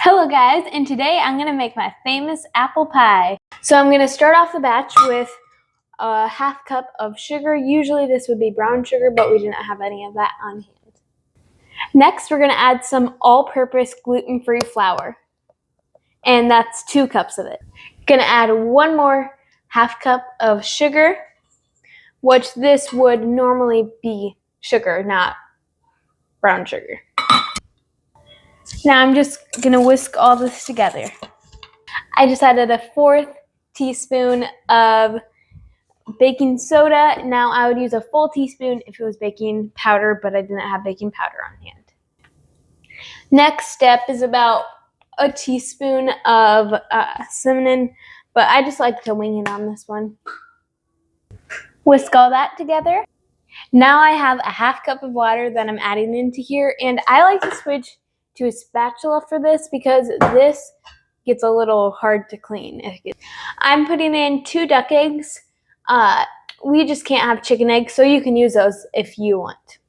Hello guys, and today I'm going to make my famous apple pie. So I'm going to start off the batch with a half cup of sugar. Usually this would be brown sugar, but we didn't have any of that on hand. Next, we're going to add some all-purpose gluten-free flour, and that's 2 cups of it. Going to add one more half cup of sugar, which this would normally be sugar, not brown sugar. Now I'm just going to whisk all this together. I just added a 1/4 teaspoon of baking soda. Now I would use a full teaspoon if it was baking powder, but I didn't have baking powder on hand. Next step is about a teaspoon of cinnamon, but I just like to wing it on this one. Whisk all that together. Now I have a half cup of water that I'm adding into here, and I like to switch to a spatula for this because this gets a little hard to clean. I'm putting in 2 duck eggs. We just can't have chicken eggs, so you can use those if you want.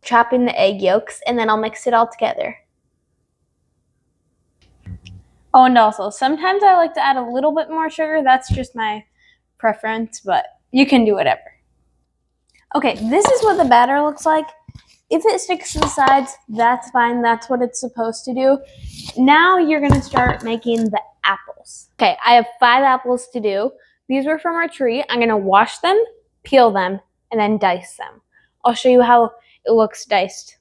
Chop in the egg yolks, and then I'll mix it all together. Oh, and also, sometimes I like to add a little bit more sugar. That's just my preference, but you can do whatever. Okay, this is what the batter looks like. If it sticks to the sides, that's fine. That's what it's supposed to do. Now you're going to start making the apples. Okay, I have 5 apples to do. These were from our tree. I'm going to wash them, peel them, and then dice them. I'll show you how it looks diced.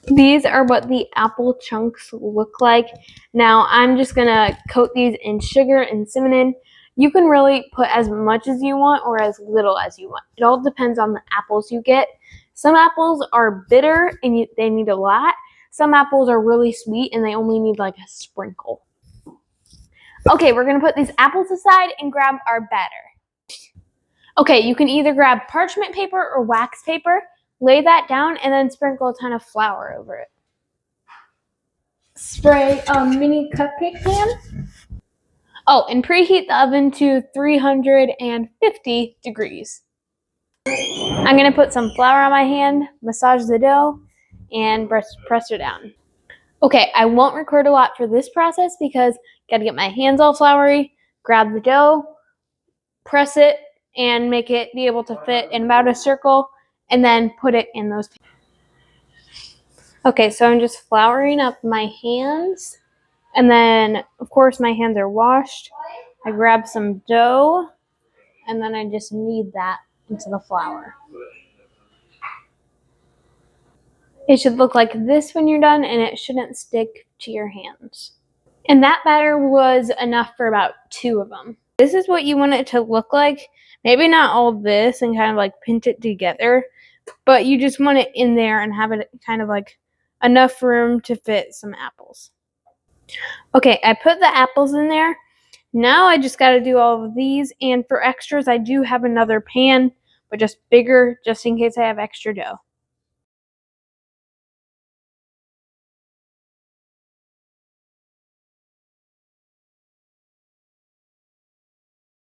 These are what the apple chunks look like. Now I'm just going to coat these in sugar and cinnamon. You can really put as much as you want or as little as you want. It all depends on the apples you get. Some apples are bitter and they need a lot. Some apples are really sweet and they only need like a sprinkle. Okay, we're going to put these apples aside and grab our batter. Okay, you can either grab parchment paper or wax paper, lay that down, and then sprinkle a ton of flour over it. Spray a mini cupcake pan. Oh, and preheat the oven to 350 degrees. I'm going to put some flour on my hand, massage the dough, and press it down. Okay, I won't record a lot for this process because I got to get my hands all floury, grab the dough, press it, and make it be able to fit in about a circle, and then put it in those. Okay, so I'm just flouring up my hands, and then, of course, my hands are washed. I grab some dough, and then I just knead that into the flour. It should look like this when you're done, and it shouldn't stick to your hands. And that batter was enough for about 2 of them. This is what you want it to look like. Maybe not all this and kind of like pinch it together, but you just want it in there and have it kind of like enough room to fit some apples. Okay, I put the apples in there. Now I just got to do all of these, and for extras I do have another pan, but just bigger, just in case I have extra dough.